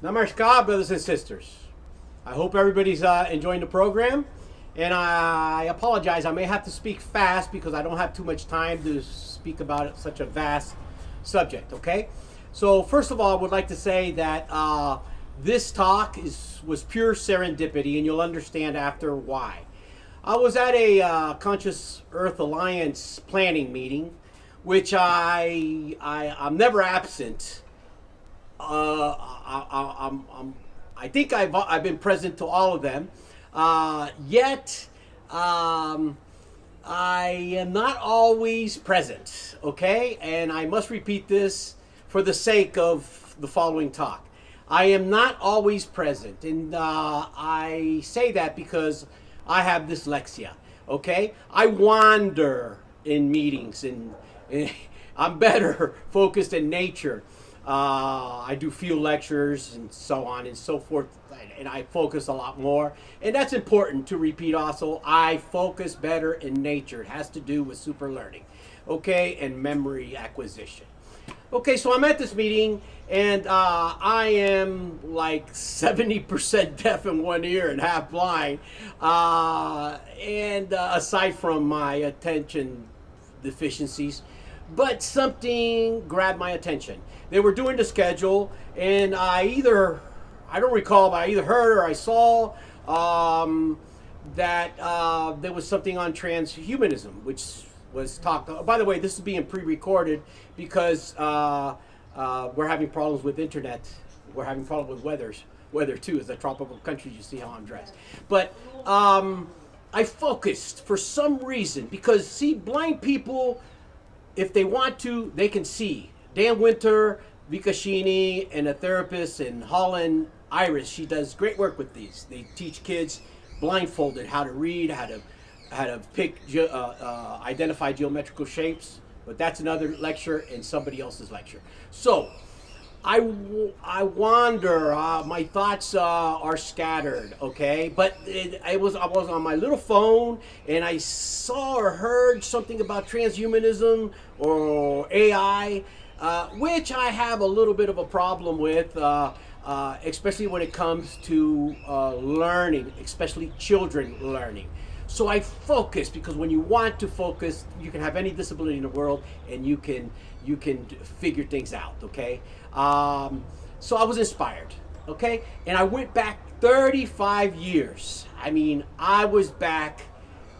Namaskar, brothers and sisters. I hope everybody's enjoying the program. And I apologize, I may have to speak fast because I don't have too much time to speak about such a vast subject, okay? So, first of all, I would like to say that this talk was pure serendipity, and you'll understand after why. I was at a Conscious Earth Alliance planning meeting, which I'm never absent. I think I've been present to all of them. Yet, I am not always present, okay? And I must repeat this for the sake of the following talk. I am not always present. And I say that because I have dyslexia, okay? I wander in meetings, and I'm better focused in nature. I do field lectures and so on and so forth, and I focus a lot more. And that's important to repeat also. I focus better in nature. It has to do with super learning, okay, and memory acquisition. Okay, so I'm at this meeting, and I am like 70% deaf in one ear and half blind. And aside from my attention deficiencies, but something grabbed my attention. They were doing the schedule, and I don't recall, but I either heard or I saw that there was something on transhumanism, which was talked. By the way, this is being pre-recorded because we're having problems with internet. We're having problems with weather too. As a tropical country, you see how I'm dressed. But I focused for some reason because, see, blind people, if they want to, they can see. Dan Winter, Vika Sheeny, and a therapist in Holland, Iris, she does great work with these. They teach kids blindfolded how to read, how to pick, identify geometrical shapes. But that's another lecture and somebody else's lecture. So I wander. My thoughts are scattered. Okay, but I was on my little phone, and I saw or heard something about transhumanism or AI, which I have a little bit of a problem with, especially when it comes to learning, especially children learning. So I focus because when you want to focus, you can have any disability in the world, and you can figure things out. Okay, so I was inspired. Okay, and I went back 35 years. I mean, I was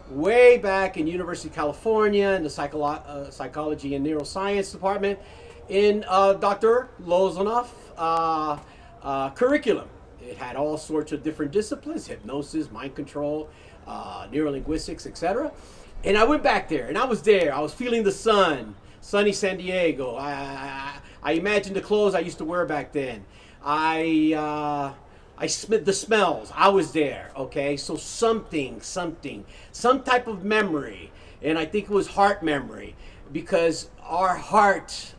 way back in University of California in the psychology and neuroscience department in Dr. Lozanoff curriculum. It had all sorts of different disciplines: hypnosis, mind control, neurolinguistics, etc. And I went back there, and I was there. I was feeling the sun, sunny San Diego. I imagined the clothes I used to wear back then. I smelled the smells. I was there. Okay, so some type of memory, and I think it was heart memory, because our heart.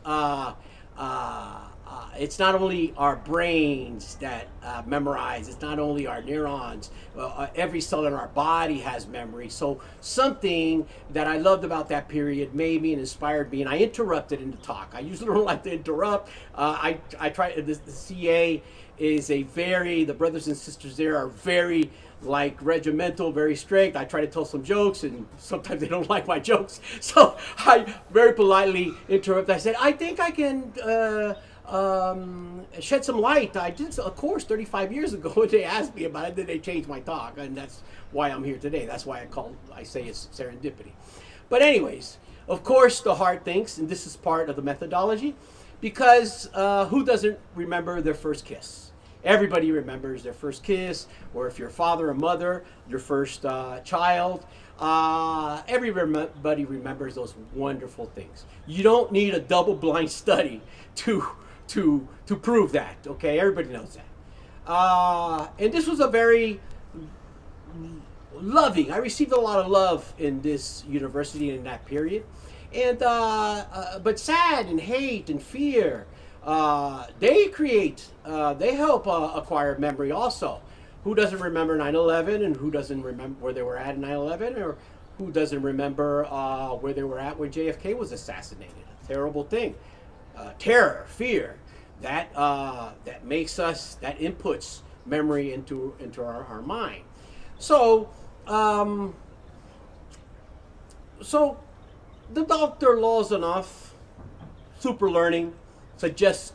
It's not only our brains that memorize, it's not only our neurons. Every cell in our body has memory. So something that I loved about that period made me and inspired me, and I interrupted in the talk. I usually don't like to interrupt. I try. The CA is the brothers and sisters there are very like regimental, very strict. I try to tell some jokes, and sometimes they don't like my jokes. So I very politely interrupt. I said, I think I can shed some light. I did a course 35 years ago, and they asked me about it. Then they changed my talk, and that's why I'm here today. That's why I say it's serendipity. But anyways, of course, the heart thinks, and this is part of the methodology, because who doesn't remember their first kiss? Everybody remembers their first kiss, or if you're a father or mother, your first child. Everybody remembers those wonderful things. You don't need a double-blind study to prove that. Okay, everybody knows that. And this was a very loving. I received a lot of love in this university in that period, and but sad and hate and fear. They help acquire memory also. Who doesn't remember 9/11, and who doesn't remember where they were at in 9/11, or who doesn't remember where they were at when JFK was assassinated? A terrible thing. Terror, fear. that makes us, that inputs memory into our mind. So so the Dr. Lozanoff super learning suggest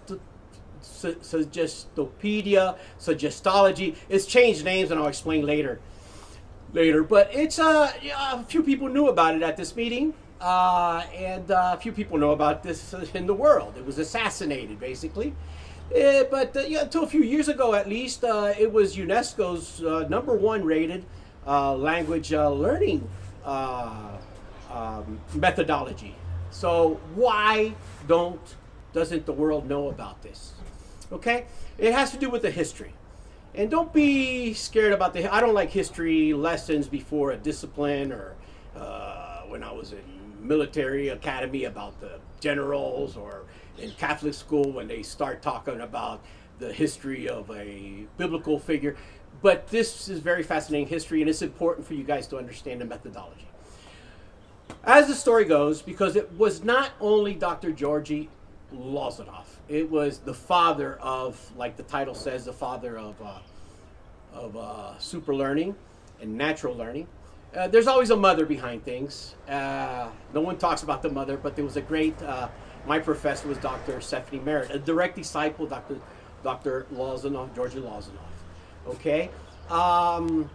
Suggestopedia, Suggestology. It's changed names, and I'll explain later. But it's a few people knew about it at this meeting, and a few people know about this in the world. It was assassinated, basically. But until a few years ago, at least, it was UNESCO's #1 rated language learning methodology. So why doesn't the world know about this? Okay, it has to do with the history. And don't be scared about I don't like history lessons before a discipline, or when I was in military academy about the generals, or in Catholic school when they start talking about the history of a biblical figure. But this is very fascinating history, and it's important for you guys to understand the methodology. As the story goes, because it was not only Dr. Georgy Lozanoff, it was the father of, like the title says, the father of super learning and natural learning. There's always a mother behind things. No one talks about the mother, but there was a great, my professor was Dr. Stephanie Merritt, a direct disciple of Dr. Lozanoff, Georgy Lozanoff. Okay? And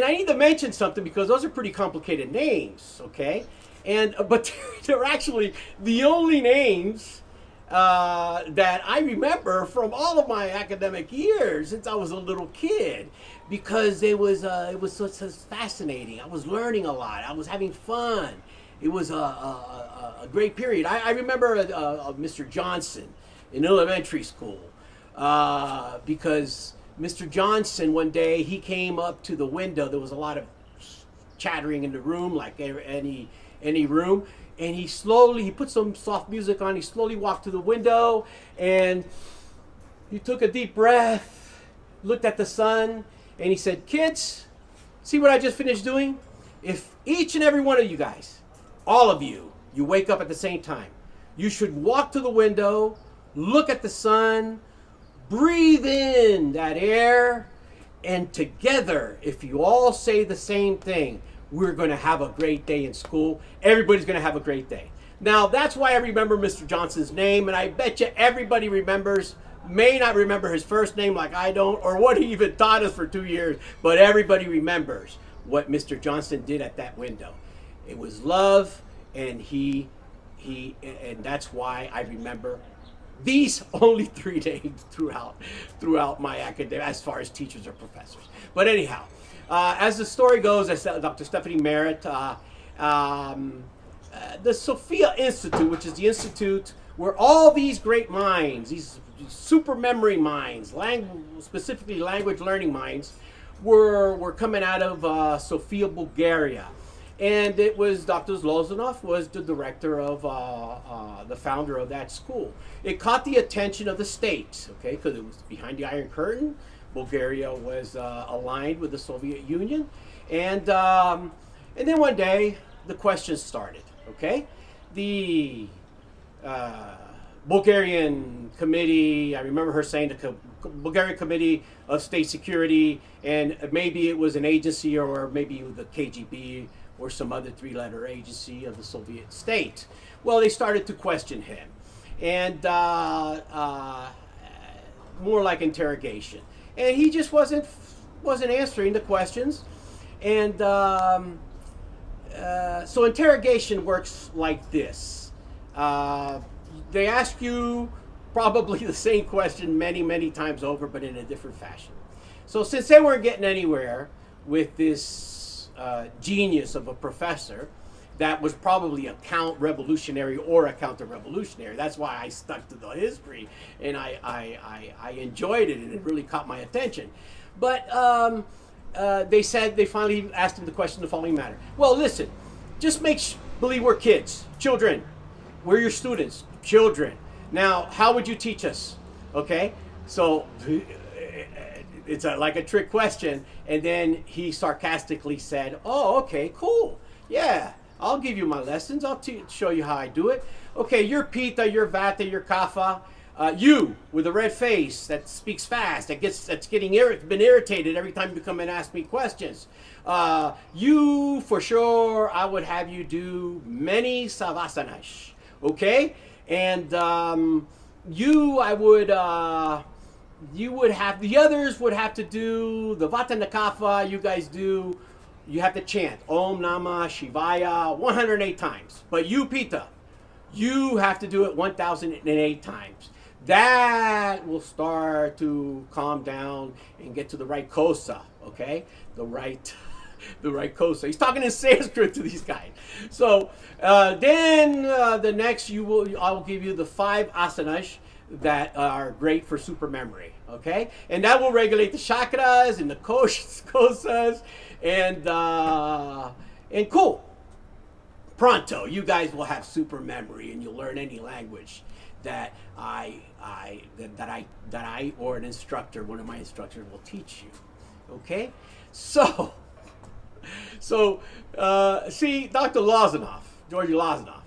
I need to mention something because those are pretty complicated names, okay? But they're actually the only names that I remember from all of my academic years since I was a little kid, because it was so fascinating. I was learning a lot. I was having fun. It was a great period. I remember Mr. Johnson in elementary school because Mr. Johnson, one day, he came up to the window. There was a lot of chattering in the room, like any room. And he put some soft music on. He slowly walked to the window, and he took a deep breath, looked at the sun, and he said, "Kids, see what I just finished doing? If each and every one of you guys, all of you, you wake up at the same time, you should walk to the window, look at the sun, breathe in that air, and together, if you all say the same thing, we're going to have a great day in school. Everybody's going to have a great day." Now, that's why I remember Mr. Johnson's name, and I bet you everybody may not remember his first name like I don't, or what he even taught us for 2 years, but everybody remembers what Mr. Johnson did at that window. It was love, and and that's why I remember these only 3 days throughout my academic, as far as teachers or professors. But anyhow, as the story goes, as Dr. Stephanie Merritt, the Sophia Institute, which is the institute where all these great minds, these super memory minds, specifically language learning minds, were coming out of Sofia, Bulgaria. And it was Dr. Lozanoff was the director of, the founder of that school. It caught the attention of the state, okay, because it was behind the Iron Curtain. Bulgaria was aligned with the Soviet Union. And then one day, the questions started, okay? The Bulgarian committee, I remember her saying the Bulgarian Committee of State Security, and maybe it was an agency, or maybe the KGB, or some other 3-letter agency of the Soviet state. Well, they started to question him, and more like interrogation. And he just wasn't answering the questions. And so interrogation works like this. They ask you probably the same question many, many times over, but in a different fashion. So since they weren't getting anywhere with this genius of a professor that was probably a revolutionary or a counter-revolutionary, that's why I stuck to the history, and I enjoyed it, and it really caught my attention. But they finally asked him the question, the following manner. Well, listen, just believe we're kids, children. We're your students, children. Now, how would you teach us? Okay? So it's like a trick question. And then he sarcastically said, "Oh, okay, cool. Yeah, I'll give you my lessons. I'll show you how I do it. Okay, you're Pita, you're Vata, you're Kapha. You with a red face that speaks fast, that's getting been irritated every time you come and ask me questions. You for sure, I would have you do many savasanas, okay? And I would. You would have the others would have to do the Vatanakafa. You guys do. You have to chant Om Namah Shivaya 108 times. But you, Pita, you have to do it 1,008 times. That will start to calm down and get to the right kosa, okay? The right kosa. He's talking in Sanskrit to these guys. So then the next I'll give you the 5 asanas that are great for super memory, okay? And that will regulate the chakras and the kosas and cool. Pronto, you guys will have super memory and you'll learn any language that I or an instructor, one of my instructors, will teach you. Okay, so see, Dr. Lozanoff, Georgi Lozanoff,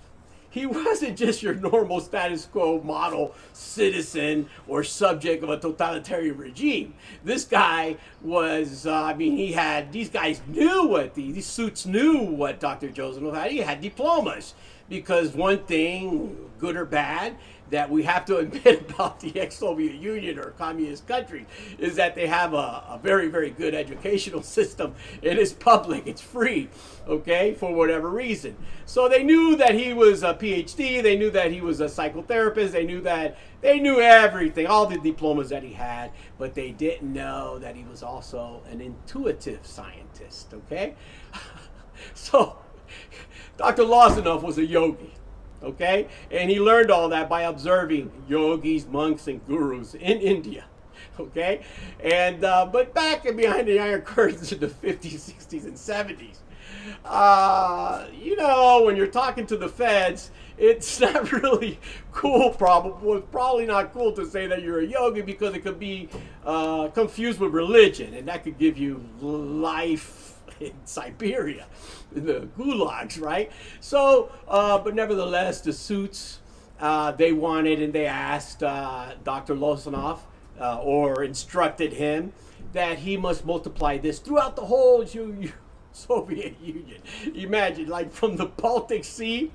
he wasn't just your normal status quo model citizen or subject of a totalitarian regime. This guy was, these guys knew what these suits knew what Dr. Joseph had. He had diplomas. Because one thing, good or bad, that we have to admit about the ex-Soviet Union or communist countries is that they have a very, very good educational system. It is public, it's free, okay, for whatever reason. So they knew that he was a PhD, they knew that he was a psychotherapist, they knew everything, all the diplomas that he had, but they didn't know that he was also an intuitive scientist, okay? So Dr. Lozanoff was a yogi, okay? And he learned all that by observing yogis, monks, and gurus in India, okay? And but back and behind the Iron Curtains in the 50s, 60s, and 70s, when you're talking to the feds, it's not really cool, it's probably not cool to say that you're a yogi because it could be confused with religion, and that could give you life in Siberia, in the gulags, right? So, but nevertheless, the suits, they wanted and they asked Dr. Lozanoff, or instructed him, that he must multiply this throughout the whole Soviet Union. Imagine, like from the Baltic Sea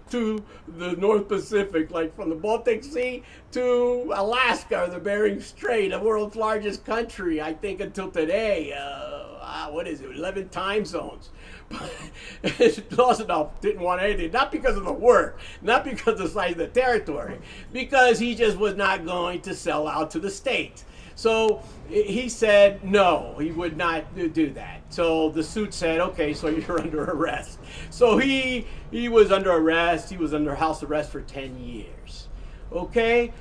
to the North Pacific, like from the Baltic Sea to Alaska or the Bering Strait, the world's largest country, I think until today. What is it, 11 time zones. But Lozanoff didn't want anything, not because of the work, not because of the size of the territory, because he just was not going to sell out to the state. So he said no, he would not do that. So the suit said, okay, so you're under arrest. So he was under arrest, he was under house arrest for 10 years. Okay?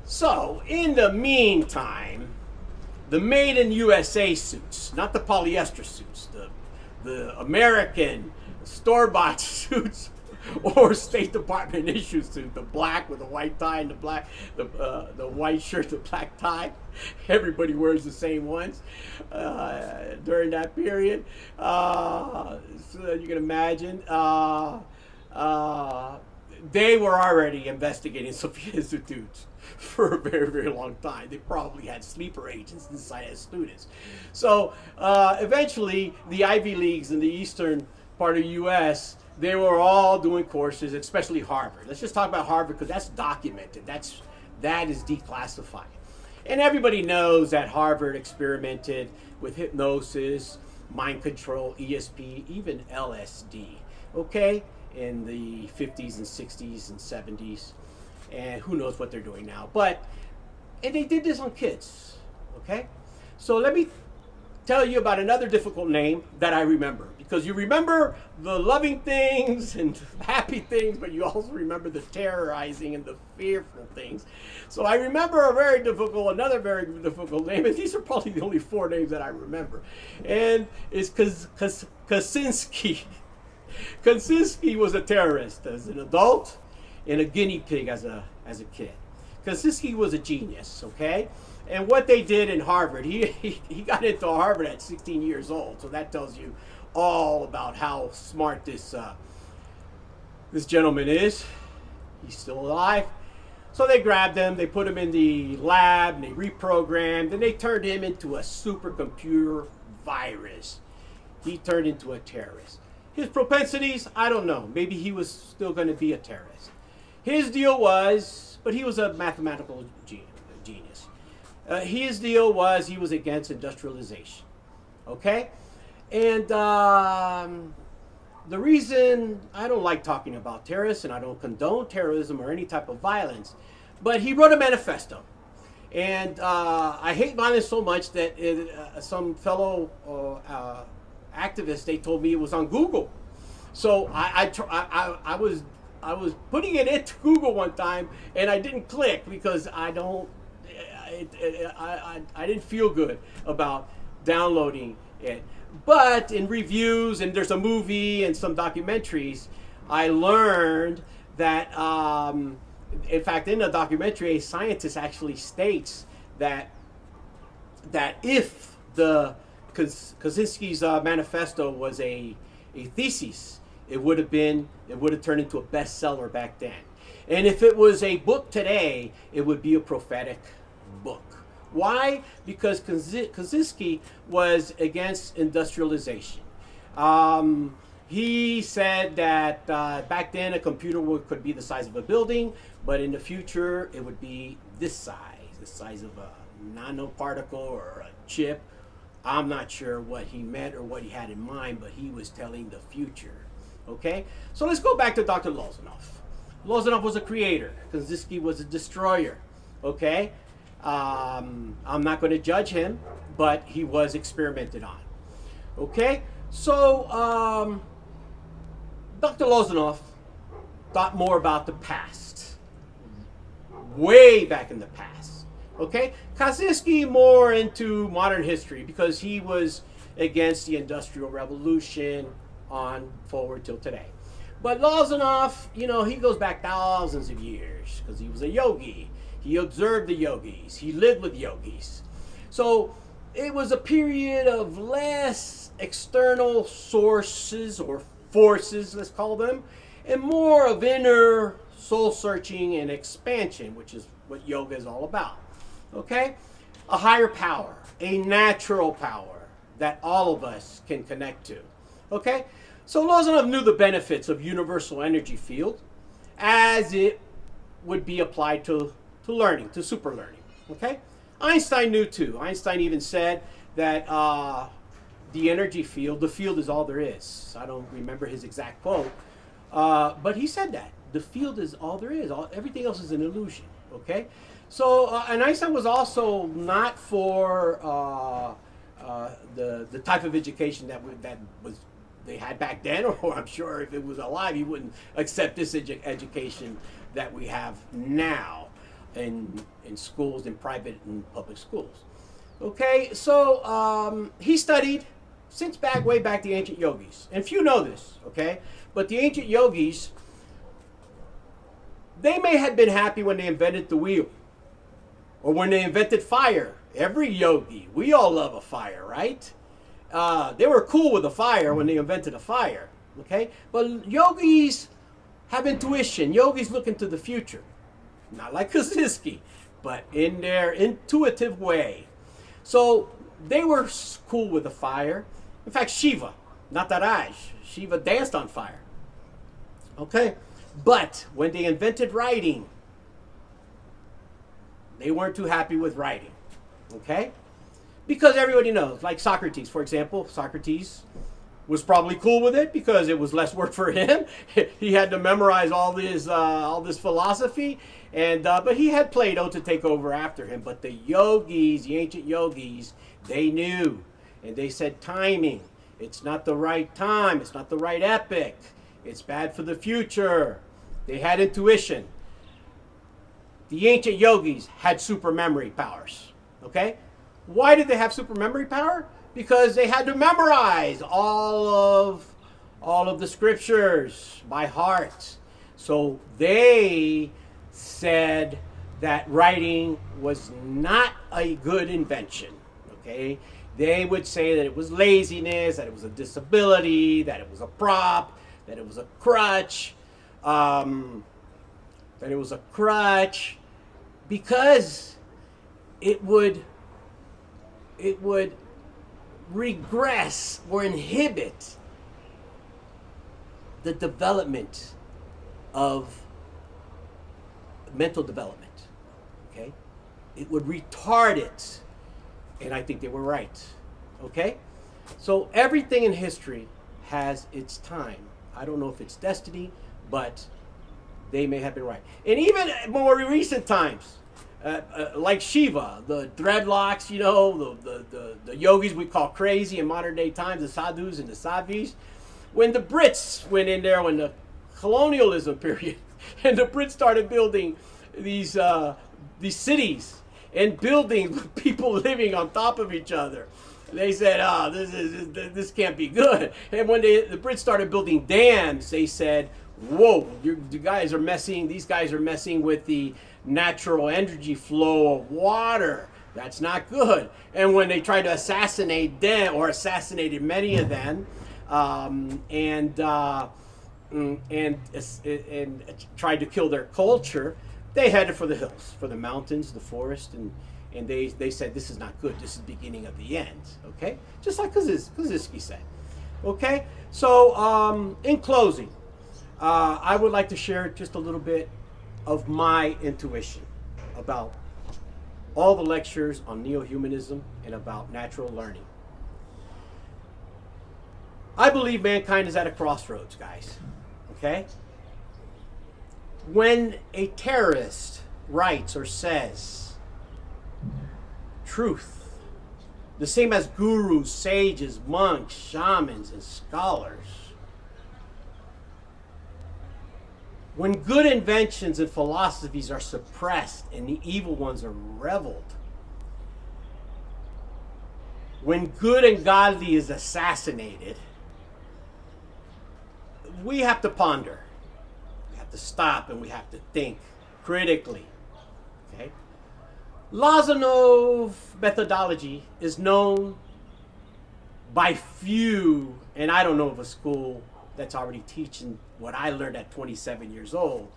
So in the meantime, the made in USA suits, not the polyester suits, the American store-bought suits or State Department issue suit, the black with the white tie and the white shirt, the black tie. Everybody wears the same ones during that period. So you can imagine. They were already investigating Soviet institutes for a very, very long time. They probably had sleeper agents inside as students. So eventually, the Ivy Leagues in the eastern part of the U.S., they were all doing courses, especially Harvard. Let's just talk about Harvard because that's documented. That is declassified. And everybody knows that Harvard experimented with hypnosis, mind control, ESP, even LSD, okay, in the 50s and 60s and 70s. And who knows what they're doing now. And they did this on kids, okay? So let me tell you about another difficult name that I remember. Because you remember the loving things and happy things, but you also remember the terrorizing and the fearful things. So I remember another very difficult name, and these are probably the only 4 names that I remember. And it's Kaczynski. Kaczynski was a terrorist as an adult and a guinea pig as a kid. Kaczynski was a genius, okay? And what they did in Harvard, he got into Harvard at 16 years old, so that tells you all about how smart this gentleman is. He's still alive. So they grabbed him, they put him in the lab, and they reprogrammed, and they turned him into a supercomputer virus. He turned into a terrorist. His propensities, I don't know. Maybe he was still going to be a terrorist. His deal was, but he was a mathematical genius. His deal was he was against industrialization. Okay? And the reason I don't like talking about terrorists, and I don't condone terrorism or any type of violence, but he wrote a manifesto. And I hate violence so much that some fellow activists, they told me it was on Google. So I was putting it into Google one time, and I didn't click because I didn't feel good about downloading it. But in reviews, and there's a movie and some documentaries, I learned that, in fact, in a documentary, a scientist actually states that if the Kaczynski's manifesto was a thesis, it would have turned into a bestseller back then. And if it was a book today, it would be a prophetic book. Why? Because Kaczynski was against industrialization. He said that back then a computer could be the size of a building, but in the future it would be the size of a nanoparticle or a chip. I'm not sure what he meant or what he had in mind, but he was telling the future. Okay? So let's go back to Dr. Lozanov. Lozanov was a creator. Kaczynski was a destroyer. Okay? I'm not going to judge him, but he was experimented on. Okay? So, Dr. Lozanov thought more about the past. Way back in the past. Okay? Kaczynski more into modern history because he was against the Industrial Revolution on forward till today. But Lozanov, he goes back thousands of years because he was a yogi. He observed the yogis. He lived with yogis. So it was a period of less external sources or forces, let's call them, and more of inner soul searching and expansion, which is what yoga is all about. Okay? A higher power, a natural power that all of us can connect to. Okay? So Lozanov knew the benefits of universal energy field as it would be applied to learning, to super learning. Okay? Einstein knew too. Einstein even said that the energy field, the field is all there is. I don't remember his exact quote, but he said that. The field is all there is. Everything else is an illusion. Okay? So, and Einstein was also not for the type of education that was they had back then, or I'm sure if it was alive, he wouldn't accept this education that we have now in schools, in private and public schools. Okay, so he studied since way back the ancient yogis. And few know this, okay? But the ancient yogis, they may have been happy when they invented the wheel or when they invented fire. Every yogi, we all love a fire, right? They were cool with a fire when they invented a fire, okay? But yogis have intuition. Yogis look into the future. Not like Kaczynski, but in their intuitive way. So they were cool with the fire. In fact, Shiva, Nataraj, Shiva danced on fire. Okay? But when they invented writing, they weren't too happy with writing. Okay? Because everybody knows, like Socrates, for example, Socrates was probably cool with it because it was less work for him. He had to memorize all this philosophy, and but he had Plato to take over after him. But the yogis, the ancient yogis, they knew, and they said timing. It's not the right time. It's not the right epoch. It's bad for the future. They had intuition. The ancient yogis had super memory powers. Okay? Why did they have super memory power? Because they had to memorize all of the scriptures by heart. So they said that writing was not a good invention. Okay? They would say that it was laziness, that it was a disability, that it was a prop, that it was a crutch, because it would regress or inhibit the development of mental development. Okay, it would retard it, and I think they were right. Okay, so everything in history has its time. I don't know if it's destiny, but they may have been right. And even more recent times, like Shiva, the dreadlocks, you know, the yogis we call crazy in modern day times, the sadhus and the savis. When the Brits went in there, when the colonialism period, and the Brits started building these cities and buildings with people living on top of each other, they said, this can't be good. And when the Brits started building dams, they said, whoa, these guys are messing with the natural energy flow of water. That's not good. And when they tried to assassinate them, or assassinated many of them, and tried to kill their culture, they headed for the hills, for the mountains, the forest, and they said, this is not good. This is the beginning of the end. Okay, just like Kaczynski said. Okay, so in closing, I would like to share just a little bit of my intuition about all the lectures on neo-humanism and about natural learning. I believe mankind is at a crossroads, guys. Okay? When a terrorist writes or says truth, the same as gurus, sages, monks, shamans, and scholars, when good inventions and philosophies are suppressed and the evil ones are reveled, when good and godly is assassinated, we have to ponder. We have to stop and we have to think critically. Okay? Lozanov methodology is known by few, and I don't know of a school that's already teaching what I learned at 27 years old.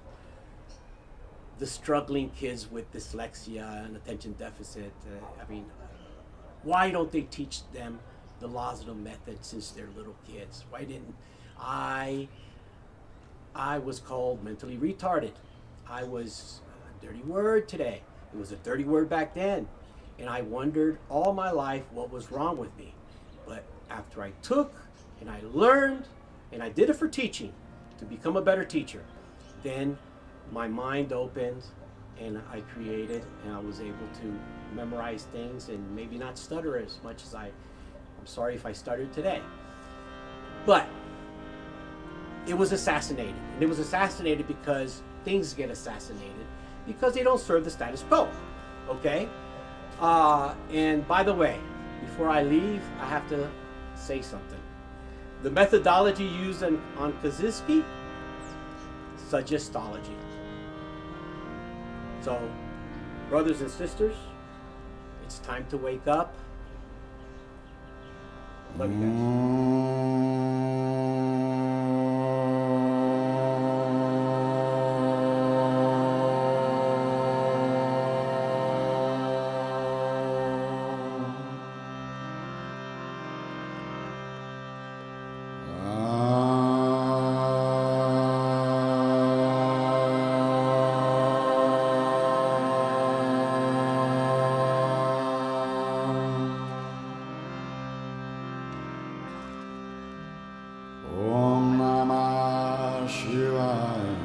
The struggling kids with dyslexia and attention deficit. Why don't they teach them the Lozanov method since they're little kids? Why didn't I was called mentally retarded. I was a dirty word today. It was a dirty word back then. And I wondered all my life what was wrong with me. But after I took and I learned, and I did it for teaching, to become a better teacher, then my mind opened and I created, and I was able to memorize things and maybe not stutter as much as I'm sorry if I stuttered today. But it was assassinated. And it was assassinated because things get assassinated because they don't serve the status quo. Okay? And by the way, before I leave, I have to say something. The methodology used on Kaczynski, suggestology. So, brothers and sisters, it's time to wake up. Love you guys. Om Namah Shivaya.